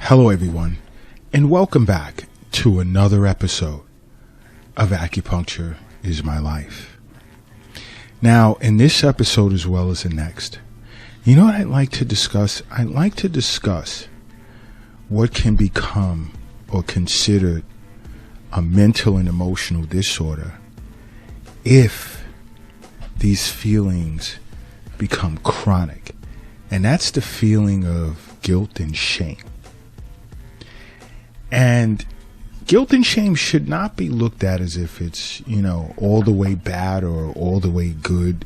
Hello everyone, and welcome back to another episode of Acupuncture is My Life. Now, in this episode as well as the next, you know what I'd like to discuss? I'd like to discuss what can become or considered a mental and emotional disorder if these feelings become chronic. And that's the feeling of guilt and shame. And guilt and shame should not be looked at as if it's, all the way bad or all the way good,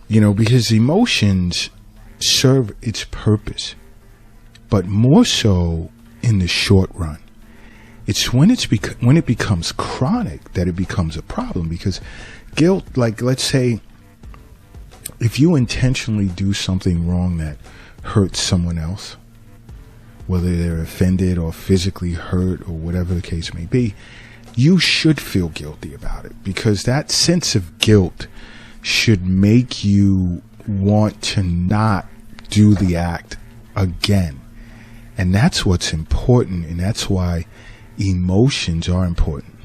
because emotions serve its purpose, but more so in the short run. It's when it becomes chronic that it becomes a problem, because guilt, like let's say, if you intentionally do something wrong that hurts someone else, whether they're offended or physically hurt or whatever the case may be, you should feel guilty about it, because that sense of guilt should make you want to not do the act again. And that's what's important, and that's why emotions are important.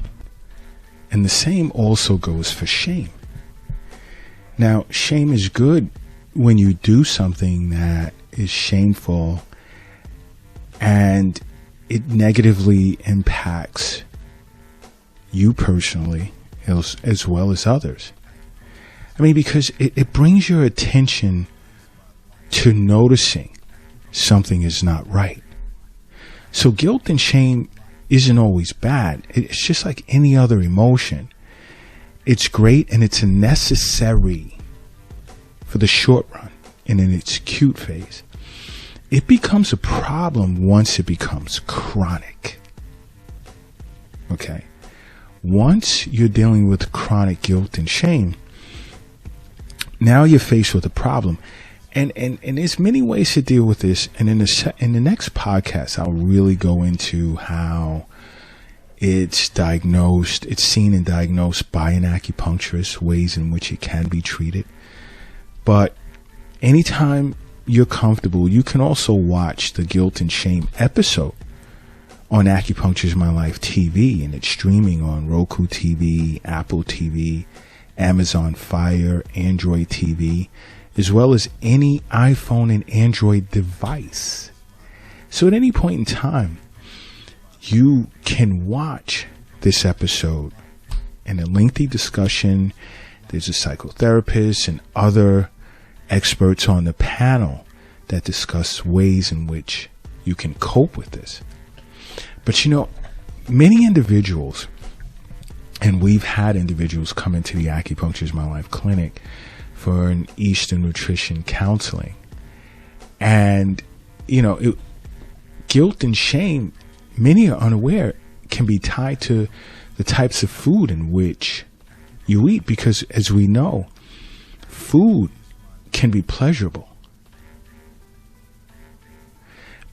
And the same also goes for shame. Now, shame is good when you do something that is shameful and it negatively impacts you personally as well as others. I mean, because it brings your attention to noticing something is not right. So guilt and shame isn't always bad. It's just like any other emotion. It's great and it's necessary for the short run and in its acute phase. It becomes a problem once it becomes chronic. Okay? Once you're dealing with chronic guilt and shame, now you're faced with a problem. And there's many ways to deal with this. And in the next podcast, I'll really go into how it's diagnosed, it's seen and diagnosed by an acupuncturist, ways in which it can be treated. But anytime you're comfortable, you can also watch the Guilt and Shame episode on Acupuncture is My Life TV, and it's streaming on Roku TV, Apple TV, Amazon Fire, Android TV, as well as any iPhone and Android device. So at any point in time, you can watch this episode in a lengthy discussion. There's a psychotherapist and other experts on the panel that discuss ways in which you can cope with this. But many individuals, and we've had individuals come into the Acupuncture is My Life clinic for an Eastern nutrition counseling. And, guilt and shame, many are unaware, can be tied to the types of food in which you eat, because as we know, food can be pleasurable.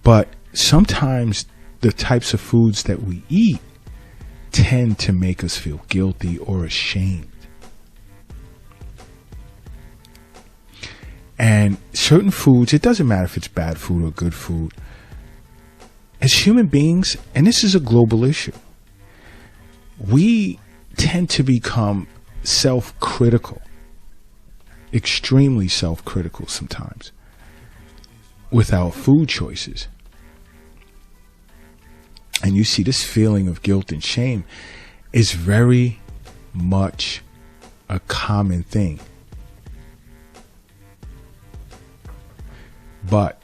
But sometimes the types of foods that we eat tend to make us feel guilty or ashamed. And certain foods, it doesn't matter if it's bad food or good food, as human beings, and this is a global issue, we tend to become self-critical, extremely self-critical sometimes, with our food choices. And you see, this feeling of guilt and shame is very much a common thing. But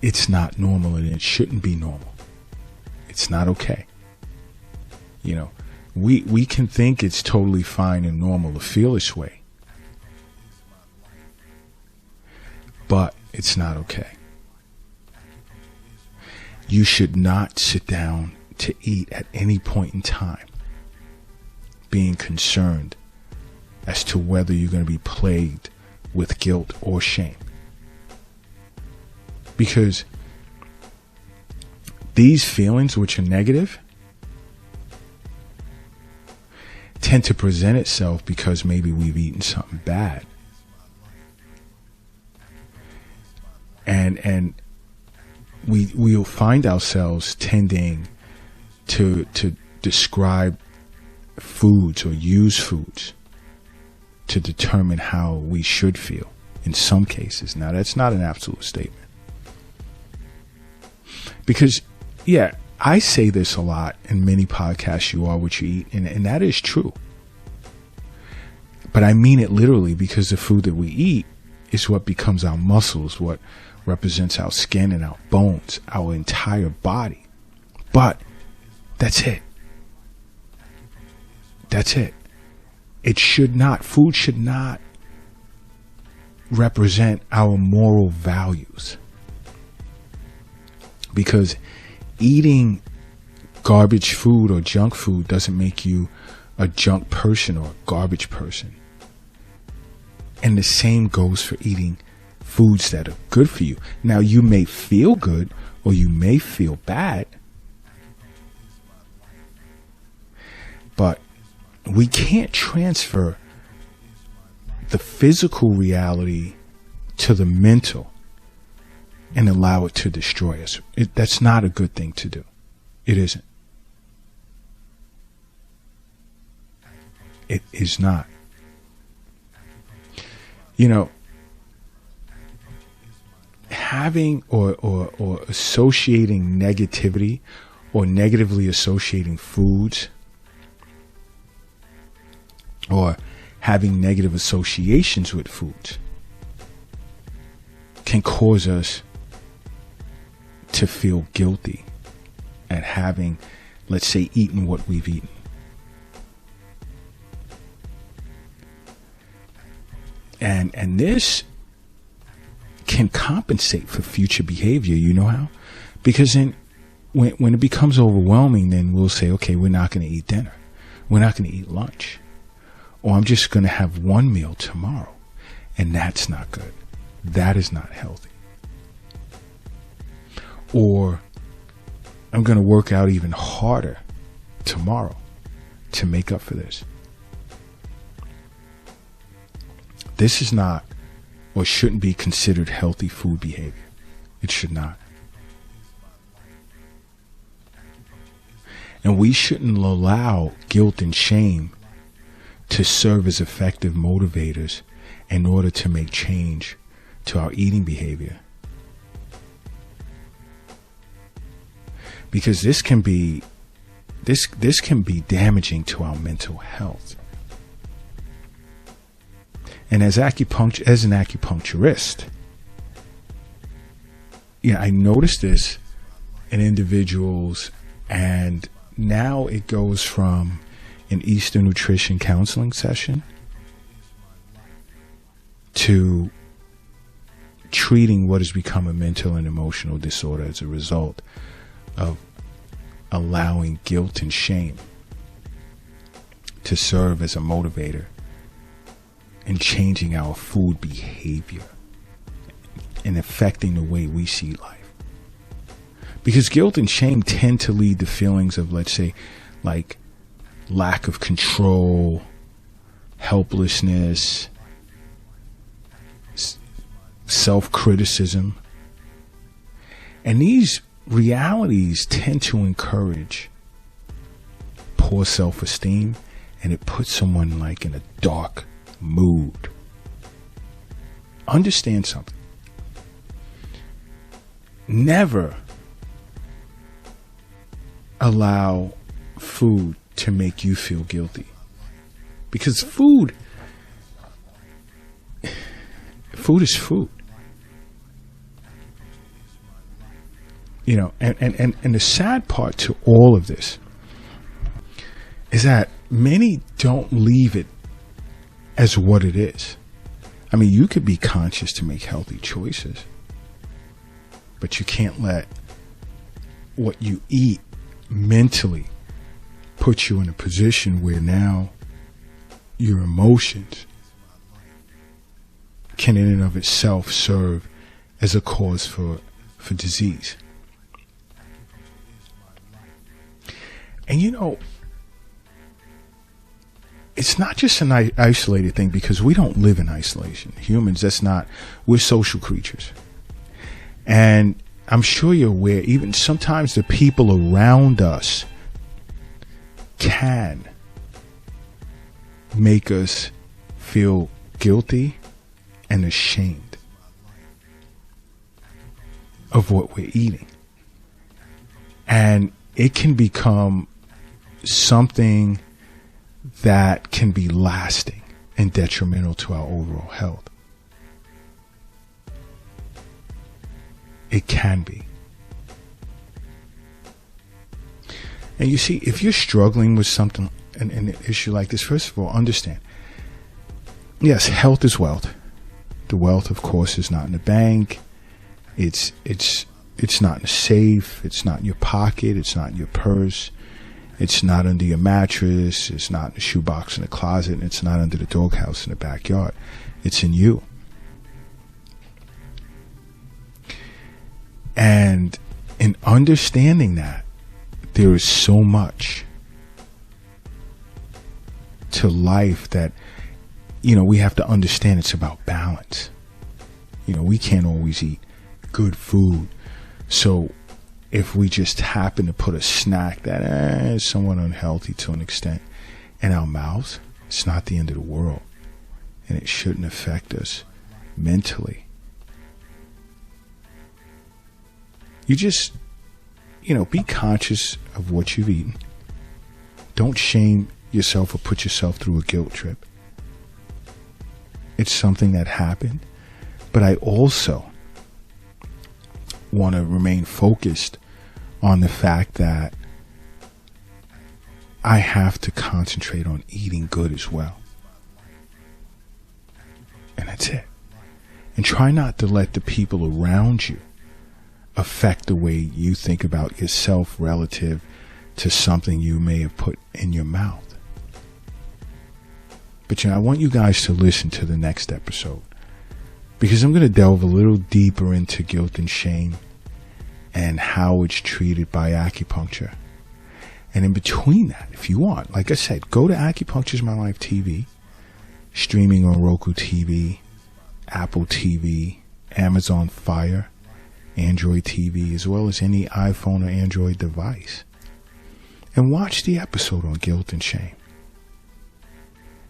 it's not normal, and it shouldn't be normal. It's not okay. We can think it's totally fine and normal to feel this way, but it's not okay. You should not sit down to eat at any point in time being concerned as to whether you're going to be plagued with guilt or shame. Because these feelings, which are negative, tend to present itself because maybe we've eaten something bad. And we'll find ourselves tending to describe foods or use foods to determine how we should feel in some cases. Now, that's not an absolute statement. Because, yeah, I say this a lot in many podcasts, you are what you eat, and that is true. But I mean it literally, because the food that we eat is what becomes our muscles, what represents our skin and our bones, our entire body. But that's it. That's it. Food should not represent our moral values. Because eating garbage food or junk food doesn't make you a junk person or a garbage person. And the same goes for eating foods that are good for you. Now, you may feel good or you may feel bad, but we can't transfer the physical reality to the mental and allow it to destroy us. That's not a good thing to do. It isn't. It is not. You know, having or associating negativity or negatively associating foods or having negative associations with foods can cause us to feel guilty at having, let's say, eaten what we've eaten. And this can compensate for future behavior. You know how? Because then when it becomes overwhelming, then we'll say, okay, we're not going to eat dinner. We're not going to eat lunch. Or I'm just going to have one meal tomorrow. And that's not good. That is not healthy. Or I'm going to work out even harder tomorrow to make up for this. This is not or shouldn't be considered healthy food behavior. It should not. And we shouldn't allow guilt and shame to serve as effective motivators in order to make change to our eating behavior. Because this can be damaging to our mental health. And as an acupuncturist, I noticed this in individuals, and now it goes from an Eastern nutrition counseling session to treating what has become a mental and emotional disorder as a result of allowing guilt and shame to serve as a motivator in changing our food behavior and affecting the way we see life. Because guilt and shame tend to lead to feelings of, let's say, like lack of control, helplessness, self-criticism. And these realities tend to encourage poor self-esteem, and it puts someone like in a dark mood. Understand something. Never allow food to make you feel guilty. Because food is food. And the sad part to all of this is that many don't leave it as what it is. I mean, you could be conscious to make healthy choices, but you can't let what you eat mentally put you in a position where now your emotions can in and of itself serve as a cause for disease. And it's not just an isolated thing, because we don't live in isolation. Humans, we're social creatures. And I'm sure you're aware, even sometimes the people around us can make us feel guilty and ashamed of what we're eating. And it can become something that can be lasting and detrimental to our overall health. It can be. And you see, if you're struggling with something, an issue like this, first of all, understand, yes, health is wealth. The wealth, of course, is not in the bank. It's not in a safe. It's not in your pocket. It's not in your purse. It's not under your mattress. It's not in the shoebox in the closet. And it's not under the doghouse in the backyard. It's in you. And in understanding that, there is so much to life that, we have to understand it's about balance. We can't always eat good food. So if we just happen to put a snack that is somewhat unhealthy to an extent in our mouths, it's not the end of the world. And it shouldn't affect us mentally. You just, be conscious of what you've eaten. Don't shame yourself or put yourself through a guilt trip. It's something that happened. But I also want to remain focused on the fact that I have to concentrate on eating good as well. And that's it. And try not to let the people around you affect the way you think about yourself relative to something you may have put in your mouth. But I want you guys to listen to the next episode, because I'm going to delve a little deeper into guilt and shame and how it's treated by acupuncture. And in between that, if you want, like I said, go to Acupuncture's My Life TV, streaming on Roku TV, Apple TV, Amazon Fire, Android TV, as well as any iPhone or Android device. And watch the episode on guilt and shame.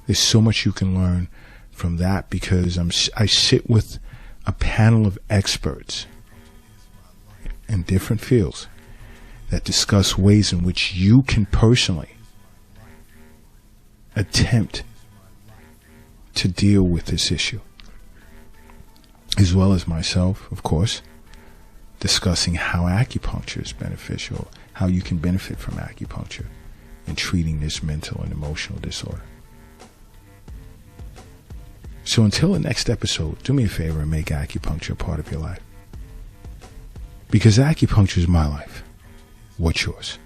There's so much you can learn from that, because I sit with a panel of experts in different fields that discuss ways in which you can personally attempt to deal with this issue, as well as myself, of course, discussing how acupuncture is beneficial, how you can benefit from acupuncture in treating this mental and emotional disorder. So until the next episode, do me a favor and make acupuncture a part of your life. Because acupuncture is my life. What's yours?